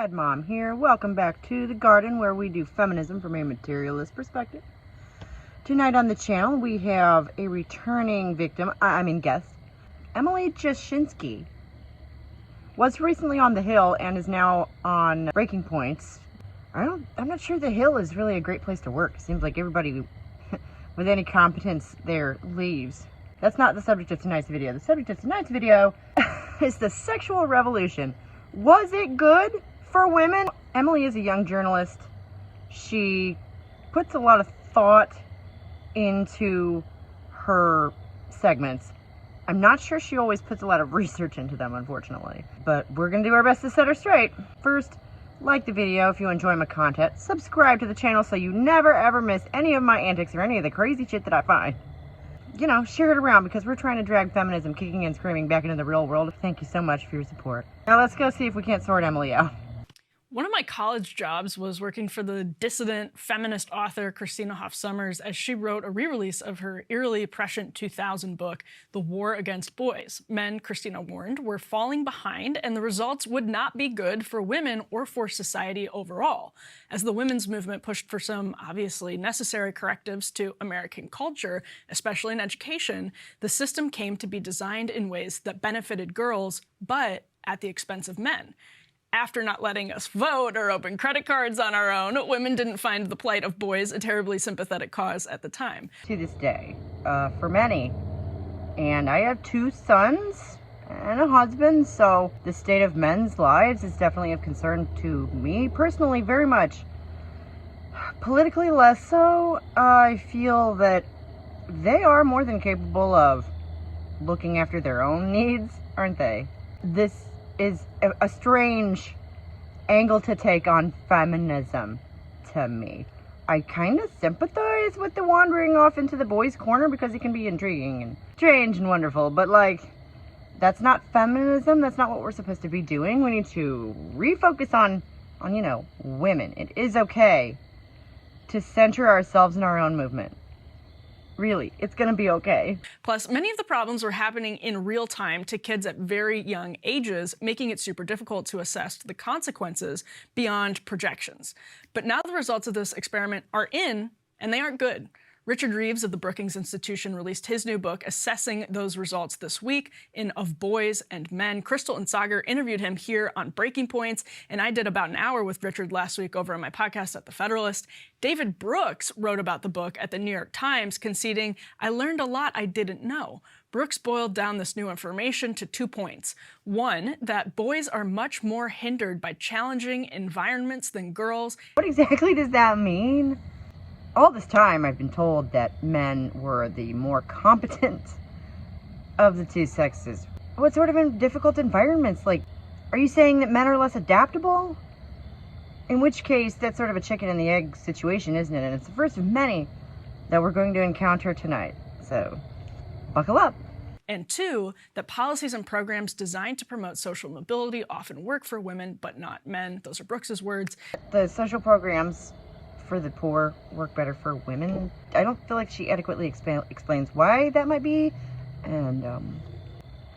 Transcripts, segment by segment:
Dad Mom here. Welcome back to the garden where we do feminism from a materialist perspective. Tonight on the channel we have a returning guest. Emily Jashinsky was recently on The Hill and is now on Breaking Points. I'm not sure The Hill is really a great place to work. It seems like everybody with any competence there leaves. That's not the subject of tonight's video. The subject of tonight's video is the sexual revolution. Was it good for women? Emily is a young journalist. She puts a lot of thought into her segments. I'm not sure she always puts a lot of research into them, unfortunately. But we're going to do our best to set her straight. First, like the video if you enjoy my content. Subscribe to the channel so you never ever miss any of my antics or any of the crazy shit that I find. You know, share it around because we're trying to drag feminism kicking and screaming back into the real world. Thank you so much for your support. Now let's go see if we can't sort Emily out. One of my college jobs was working for the dissident feminist author Christina Hoff Sommers as she wrote a re-release of her eerily prescient 2000 book, The War Against Boys. Men, Christina warned, were falling behind and the results would not be good for women or for society overall. As the women's movement pushed for some obviously necessary correctives to American culture, especially in education, the system came to be designed in ways that benefited girls, but at the expense of men. After not letting us vote or open credit cards on our own, women didn't find the plight of boys a terribly sympathetic cause at the time. To this day, for many, and I have 2 sons and a husband, so the state of men's lives is definitely of concern to me personally very much. Politically less so. I feel that they are more than capable of looking after their own needs, aren't they? This is a strange angle to take on feminism to me. I kind of sympathize with the wandering off into the boys' corner because it can be intriguing and strange and wonderful, but like, that's not feminism. That's not what we're supposed to be doing. We need to refocus on you know, women. It is okay to center ourselves in our own movement. Really, it's gonna be okay. Plus, many of the problems were happening in real time to kids at very young ages, making it super difficult to assess the consequences beyond projections. But now the results of this experiment are in, and they aren't good. Richard Reeves of the Brookings Institution released his new book assessing those results this week in Of Boys and Men. Crystal and Sagar interviewed him here on Breaking Points, and I did about an hour with Richard last week over on my podcast at The Federalist. David Brooks wrote about the book at the New York Times, conceding, "I learned a lot I didn't know." Brooks boiled down this new information to 2 points. One, that boys are much more hindered by challenging environments than girls. What exactly does that mean? All this time I've been told that men were the more competent of the 2 sexes. What sort of difficult environments? Like, are you saying that men are less adaptable? In which case, that's sort of a chicken and the egg situation, isn't it? And it's the first of many that we're going to encounter tonight. So, buckle up. And 2, that policies and programs designed to promote social mobility often work for women, but not men. Those are Brooks's words. The social programs for the poor work better for women. I don't feel like she adequately explains why that might be, and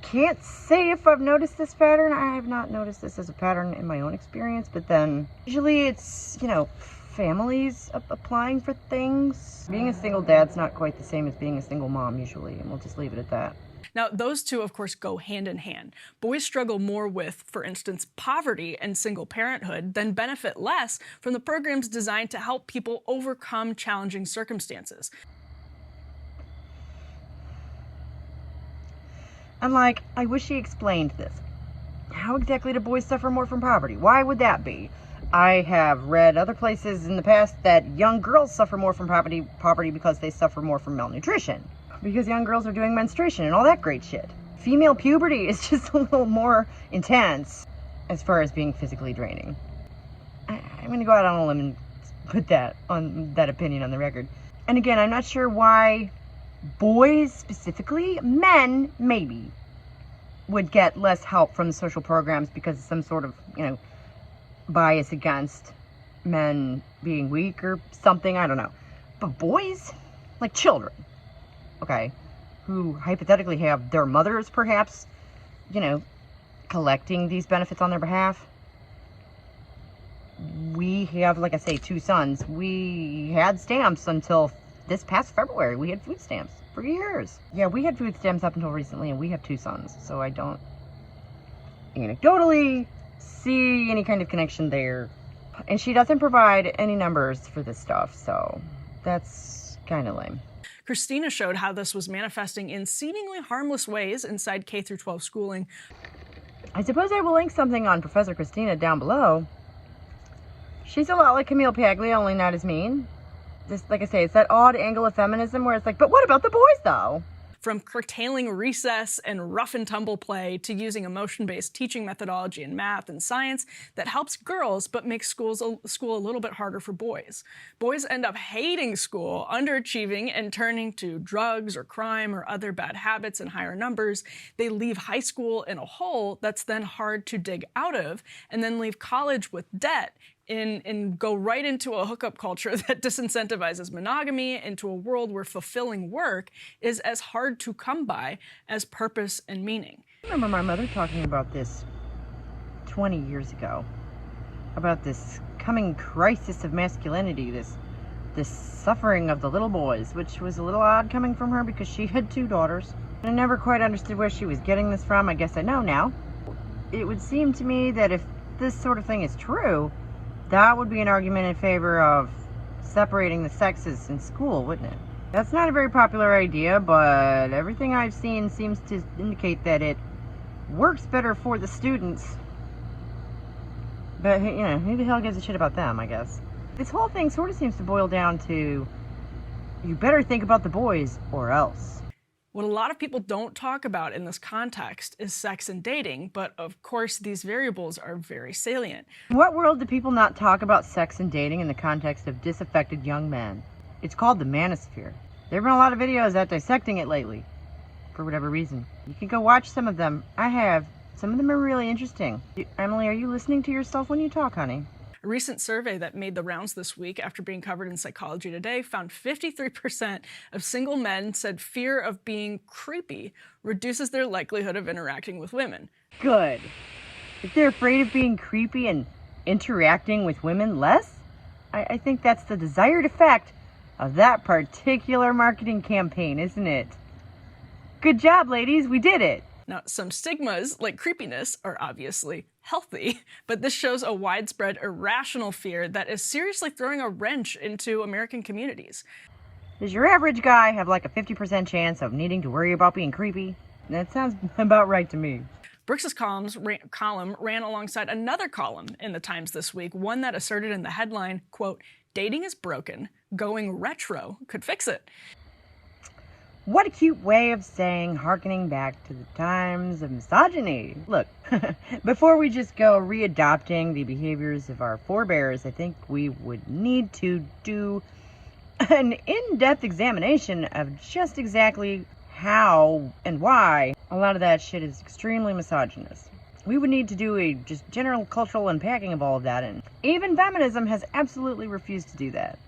can't say if I've noticed this pattern. I have not noticed this as a pattern in my own experience, but then usually it's, you know, families applying for things. Being a single dad's not quite the same as being a single mom usually, and we'll just leave it at that. Now, those 2, of course, go hand in hand. Boys struggle more with, for instance, poverty and single parenthood than benefit less from the programs designed to help people overcome challenging circumstances. I'm like, I wish she explained this. How exactly do boys suffer more from poverty? Why would that be? I have read other places in the past that young girls suffer more from poverty because they suffer more from malnutrition. Because young girls are doing menstruation and all that great shit. Female puberty is just a little more intense as far as being physically draining. I'm going to go out on a limb and put that opinion on the record. And again, I'm not sure why boys specifically, men maybe, would get less help from the social programs because of some sort of, you know, bias against men being weak or something, I don't know. But boys, like children, okay, who hypothetically have their mothers perhaps, you know, collecting these benefits on their behalf. We have, like I say, 2 sons. We had stamps until this past February. We had food stamps for years. Yeah, we had food stamps up until recently, and we have 2 sons. So I don't anecdotally see any kind of connection there. And she doesn't provide any numbers for this stuff, so that's kind of lame. Christina showed how this was manifesting in seemingly harmless ways inside K-12 schooling. I suppose I will link something on Professor Christina down below. She's a lot like Camille Paglia, only not as mean. Just like I say, it's that odd angle of feminism where it's like, but what about the boys though? From curtailing recess and rough and tumble play to using emotion-based teaching methodology in math and science that helps girls but makes school a little bit harder for boys. Boys end up hating school, underachieving, and turning to drugs or crime or other bad habits in higher numbers. They leave high school in a hole that's then hard to dig out of, and then leave college with debt and go right into a hookup culture that disincentivizes monogamy, into a world where fulfilling work is as hard to come by as purpose and meaning. I remember my mother talking about this 20 years ago, about this coming crisis of masculinity, this suffering of the little boys, which was a little odd coming from her because she had 2 daughters. I never quite understood where she was getting this from. I guess I know now. It would seem to me that if this sort of thing is true, that would be an argument in favor of separating the sexes in school, wouldn't it? That's not a very popular idea, but everything I've seen seems to indicate that it works better for the students. But, you know, who the hell gives a shit about them, I guess? This whole thing sort of seems to boil down to, you better think about the boys or else. What a lot of people don't talk about in this context is sex and dating, but of course these variables are very salient. In what world do people not talk about sex and dating in the context of disaffected young men? It's called the manosphere. There have been a lot of videos out dissecting it lately, for whatever reason. You can go watch some of them. I have. Some of them are really interesting. Emily, are you listening to yourself when you talk, honey? A recent survey that made the rounds this week after being covered in Psychology Today found 53% of single men said fear of being creepy reduces their likelihood of interacting with women. Good. If they're afraid of being creepy and interacting with women less, I think that's the desired effect of that particular marketing campaign, isn't it? Good job, ladies. We did it. Now, some stigmas, like creepiness, are obviously healthy, but this shows a widespread irrational fear that is seriously throwing a wrench into American communities. Does your average guy have like a 50% chance of needing to worry about being creepy? That sounds about right to me. Brooks's column ran alongside another column in the Times this week, one that asserted in the headline, quote, "Dating is broken, going retro could fix it." What a cute way of saying hearkening back to the times of misogyny. Look, before we just go readopting the behaviors of our forebears, I think we would need to do an in-depth examination of just exactly how and why a lot of that shit is extremely misogynist. We would need to do a just general cultural unpacking of all of that, and even feminism has absolutely refused to do that.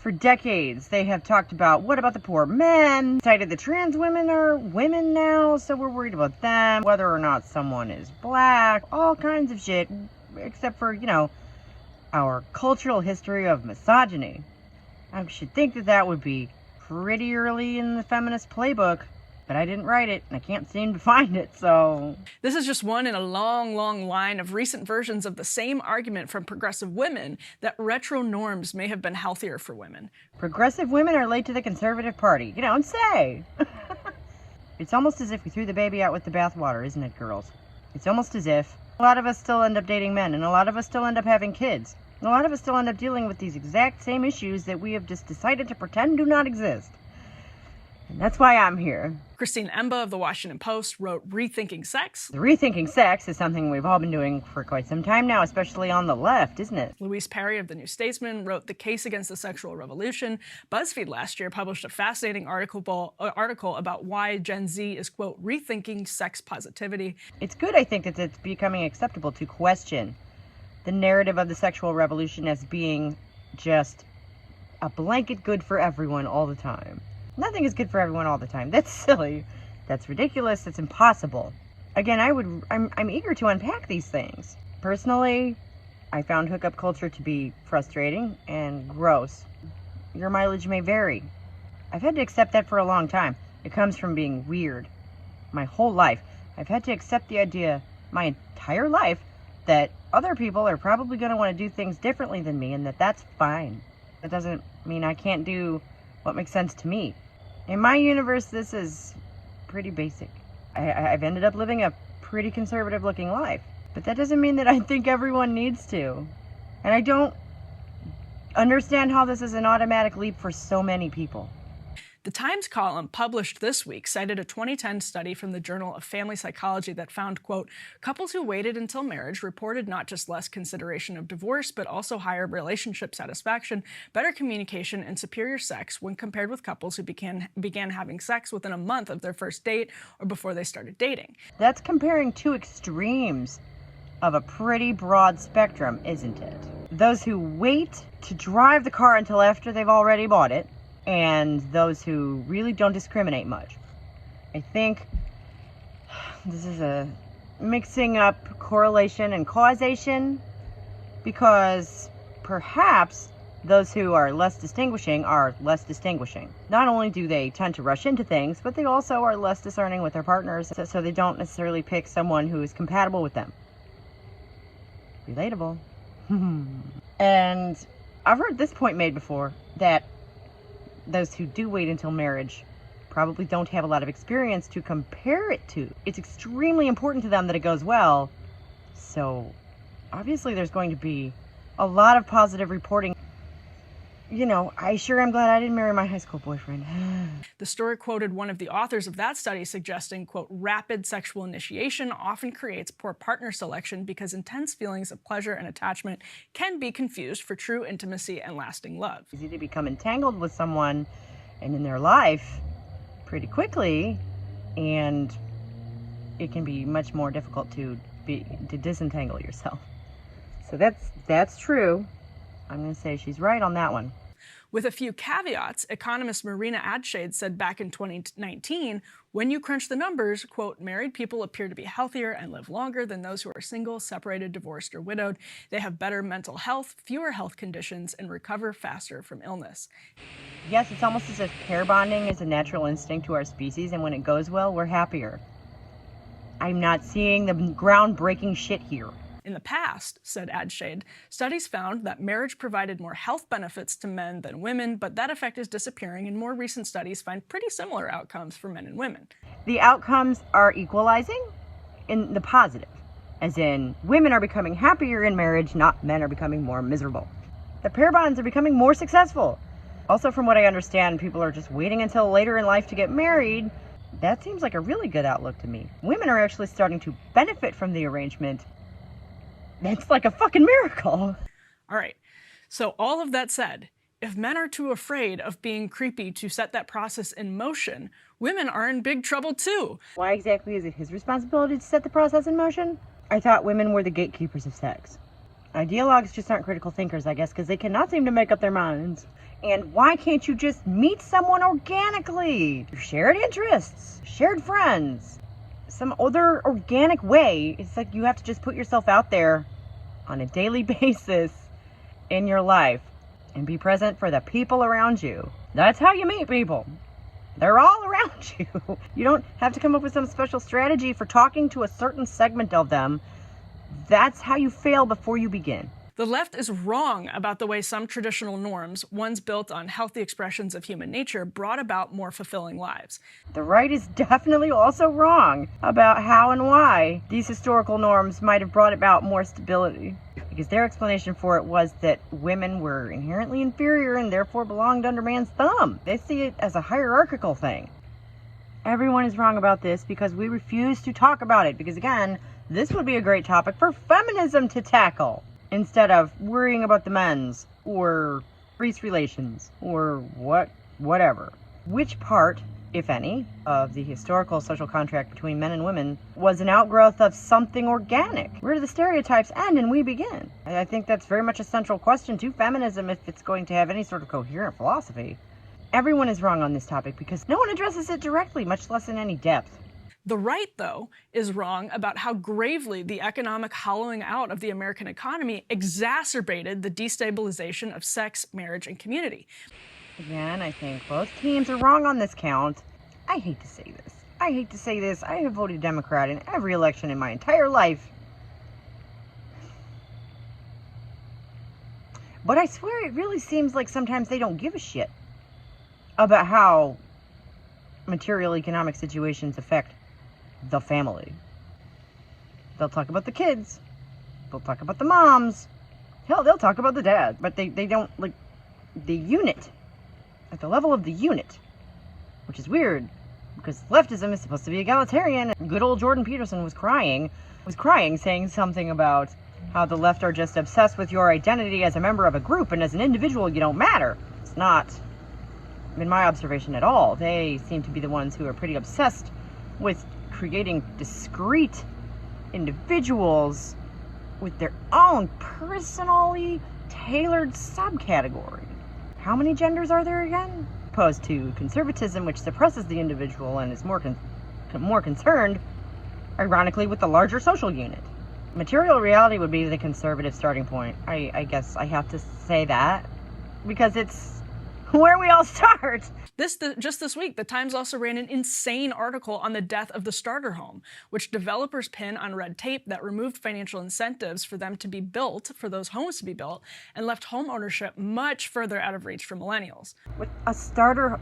For decades, they have talked about, what about the poor men? Cited the trans women are women now, so we're worried about them. Whether or not someone is black, all kinds of shit, except for, you know, our cultural history of misogyny. I should think that that would be pretty early in the feminist playbook, but I didn't write it, and I can't seem to find it, so... This is just one in a long, long line of recent versions of the same argument from progressive women that retro norms may have been healthier for women. Progressive women are late to the conservative party. You don't say! It's almost as if we threw the baby out with the bathwater, isn't it, girls? It's almost as if a lot of us still end up dating men, and a lot of us still end up having kids. And a lot of us still end up dealing with these exact same issues that we have just decided to pretend do not exist. And that's why I'm here. Christine Emba of the Washington Post wrote Rethinking Sex. The Rethinking Sex is something we've all been doing for quite some time now, especially on the left, isn't it? Louise Perry of the New Statesman wrote The Case Against the Sexual Revolution. BuzzFeed last year published a fascinating article about why Gen Z is, quote, rethinking sex positivity. It's good, I think, that it's becoming acceptable to question the narrative of the sexual revolution as being just a blanket good for everyone all the time. Nothing is good for everyone all the time. That's silly. That's ridiculous. That's impossible. Again, I'm eager to unpack these things. Personally, I found hookup culture to be frustrating and gross. Your mileage may vary. I've had to accept that for a long time. It comes from being weird. My whole life, I've had to accept the idea my entire life that other people are probably going to want to do things differently than me, and that's fine. That doesn't mean I can't do what makes sense to me. In my universe, this is pretty basic. I've ended up living a pretty conservative looking life, but that doesn't mean that I think everyone needs to. And I don't understand how this is an automatic leap for so many people. The Times column published this week cited a 2010 study from the Journal of Family Psychology that found, quote, couples who waited until marriage reported not just less consideration of divorce, but also higher relationship satisfaction, better communication, and superior sex when compared with couples who began having sex within a month of their first date or before they started dating. That's comparing two extremes of a pretty broad spectrum, isn't it? Those who wait to drive the car until after they've already bought it, and those who really don't discriminate much. I think this is a mixing up correlation and causation, because perhaps those who are less distinguishing are less distinguishing. Not only do they tend to rush into things, but they also are less discerning with their partners, so they don't necessarily pick someone who is compatible with them. Relatable. And I've heard this point made before, that those who do wait until marriage probably don't have a lot of experience to compare it to. It's extremely important to them that it goes well, so obviously there's going to be a lot of positive reporting. You know, I sure am glad I didn't marry my high school boyfriend. The story quoted one of the authors of that study suggesting, quote, rapid sexual initiation often creates poor partner selection because intense feelings of pleasure and attachment can be confused for true intimacy and lasting love. It's easy to become entangled with someone and in their life pretty quickly, and it can be much more difficult to disentangle yourself. So that's true. I'm going to say she's right on that one. With a few caveats, economist Marina Adshade said back in 2019, when you crunch the numbers, quote, married people appear to be healthier and live longer than those who are single, separated, divorced, or widowed. They have better mental health, fewer health conditions, and recover faster from illness. Yes, it's almost as if pair bonding is a natural instinct to our species, and when it goes well, we're happier. I'm not seeing the groundbreaking shit here. In the past, said Adshade, studies found that marriage provided more health benefits to men than women, but that effect is disappearing, and more recent studies find pretty similar outcomes for men and women. The outcomes are equalizing in the positive, as in women are becoming happier in marriage, not men are becoming more miserable. The pair bonds are becoming more successful. Also, from what I understand, people are just waiting until later in life to get married. That seems like a really good outlook to me. Women are actually starting to benefit from the arrangement. That's like a fucking miracle. All right, so all of that said, if men are too afraid of being creepy to set that process in motion, women are in big trouble too. Why exactly is it his responsibility to set the process in motion? I thought women were the gatekeepers of sex. Ideologues just aren't critical thinkers, I guess, because they cannot seem to make up their minds. And why can't you just meet someone organically? Shared interests, shared friends, some other organic way. It's like you have to just put yourself out there on a daily basis in your life and be present for the people around you. That's how you meet people. They're all around you. You don't have to come up with some special strategy for talking to a certain segment of them. That's how you fail before you begin. The left is wrong about the way some traditional norms, ones built on healthy expressions of human nature, brought about more fulfilling lives. The right is definitely also wrong about how and why these historical norms might have brought about more stability. Because their explanation for it was that women were inherently inferior and therefore belonged under man's thumb. They see it as a hierarchical thing. Everyone is wrong about this because we refuse to talk about it. Because again, this would be a great topic for feminism to tackle, instead of worrying about the men's or race relations or whatever. Which part, if any, of the historical social contract between men and women was an outgrowth of something organic? Where do the stereotypes end and we begin? I think that's very much a central question to feminism if it's going to have any sort of coherent philosophy. Everyone is wrong on this topic because no one addresses it directly, much less in any depth. The right, though, is wrong about how gravely the economic hollowing out of the American economy exacerbated the destabilization of sex, marriage, and community. Again, I think both teams are wrong on this count. I hate to say this. I have voted Democrat in every election in my entire life. But I swear it really seems like sometimes they don't give a shit about how material economic situations affect the family. They'll talk about the kids. They'll talk about the moms. Hell, they'll talk about the dad. But they don't, like, the unit. At the level of the unit. Which is weird. Because leftism is supposed to be egalitarian. Good old Jordan Peterson was crying, saying something about how the left are just obsessed with your identity as a member of a group, and as an individual you don't matter. It's not, in my observation, at all. They seem to be the ones who are pretty obsessed with creating discrete individuals with their own personally tailored subcategory. How many genders are there again? Opposed to conservatism, which suppresses the individual and is more concerned, ironically, with the larger social unit. Material reality would be the conservative starting point. I guess I have to say that, because it's where we all start. Just this week, the Times also ran an insane article on the death of the starter home, which developers pin on red tape that removed financial incentives for them to be built, for those homes to be built, and left home ownership much further out of reach for millennials. What, a starter,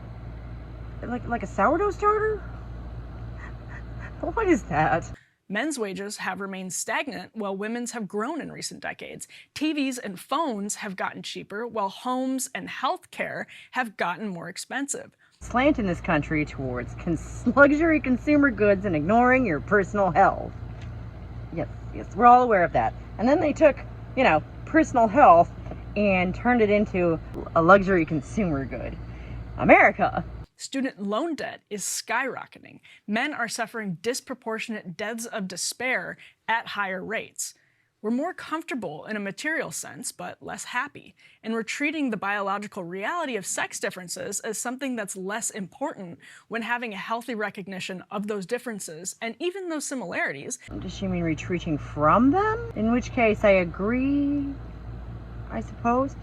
like a sourdough starter? What is that? Men's wages have remained stagnant while women's have grown in recent decades. TVs and phones have gotten cheaper while homes and health care have gotten more expensive. Slant in this country towards luxury consumer goods and ignoring your personal health. Yes, we're all aware of that. And then they took, personal health and turned it into a luxury consumer good. America. Student loan debt is skyrocketing. Men are suffering disproportionate deaths of despair at higher rates. We're more comfortable in a material sense, but less happy. And we're treating the biological reality of sex differences as something that's less important when having a healthy recognition of those differences and even those similarities. Does she mean retreating from them? In which case I agree, I suppose.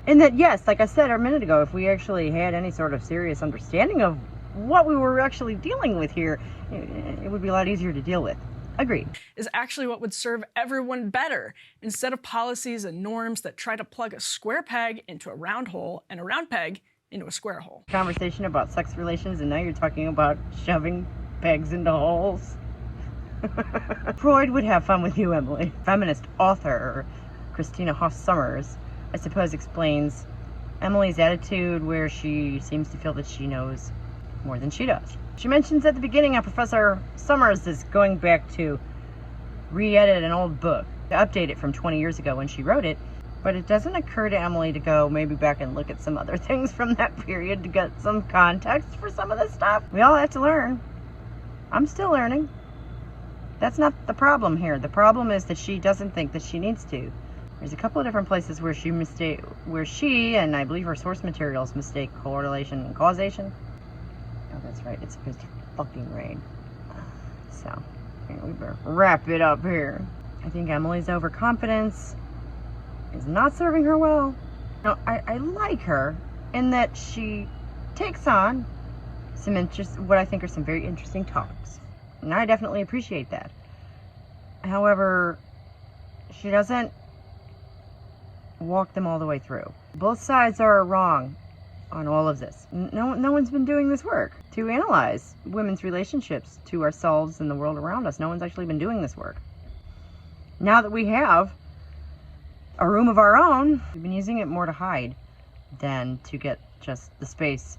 And that, yes, like I said a minute ago, if we actually had any sort of serious understanding of what we were actually dealing with here, it would be a lot easier to deal with. Agreed. Is actually what would serve everyone better, instead of policies and norms that try to plug a square peg into a round hole and a round peg into a square hole. Conversation about sex relations, and now you're talking about shoving pegs into holes. Freud would have fun with you, Emily. Feminist author Christina Hoff Sommers, I suppose, explains Emily's attitude, where she seems to feel that she knows more than she does. She mentions at the beginning how Professor Sommers is going back to re-edit an old book, to update it from 20 years ago when she wrote it, but it doesn't occur to Emily to go maybe back and look at some other things from that period to get some context for some of this stuff. We all have to learn. I'm still learning. That's not the problem here. The problem is that she doesn't think that she needs to. There's a couple of different places where she and I believe her source materials mistake correlation and causation. Oh, that's right. It's supposed to fucking rain. So, we better wrap it up here. I think Emily's overconfidence is not serving her well. No, I like her in that she takes on what I think are some very interesting talks. And I definitely appreciate that. However, she doesn't walk them all the way through. Both sides are wrong on all of this. No one's been doing this work to analyze women's relationships to ourselves and the world around us. No one's actually been doing this work. Now that we have a room of our own, we've been using it more to hide than to get just the space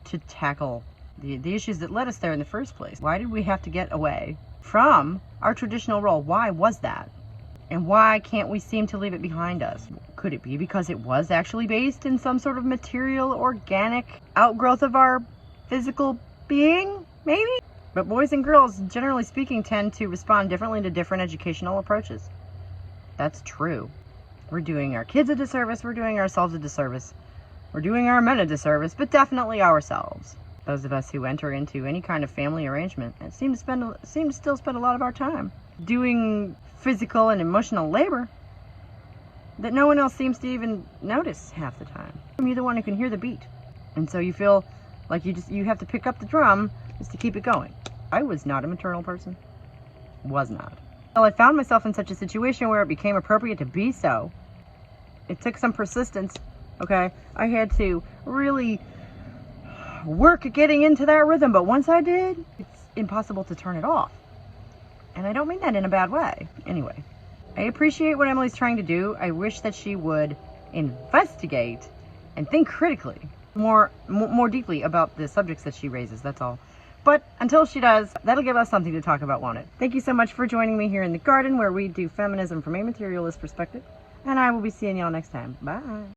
to tackle the issues that led us there in the first place. Why did we have to get away from our traditional role? Why was that? And why can't we seem to leave it behind us? Could it be because it was actually based in some sort of material, organic outgrowth of our physical being? Maybe? But boys and girls, generally speaking, tend to respond differently to different educational approaches. That's true. We're doing our kids a disservice. We're doing ourselves a disservice. We're doing our men a disservice, but definitely ourselves. Those of us who enter into any kind of family arrangement and seem to still spend a lot of our time doing physical and emotional labor that no one else seems to even notice half the time. You're the one who can hear the beat, and so you feel like you have to pick up the drum just to keep it going. I was not a maternal person. Was not. Well, I found myself in such a situation where it became appropriate to be so. It took some persistence, okay? I had to really work at getting into that rhythm, but once I did, it's impossible to turn it off. And I don't mean that in a bad way. Anyway, I appreciate what Emily's trying to do. I wish that she would investigate and think critically, more deeply about the subjects that she raises, that's all. But until she does, that'll give us something to talk about, won't it? Thank you so much for joining me here in the garden where we do feminism from a materialist perspective. And I will be seeing y'all next time. Bye.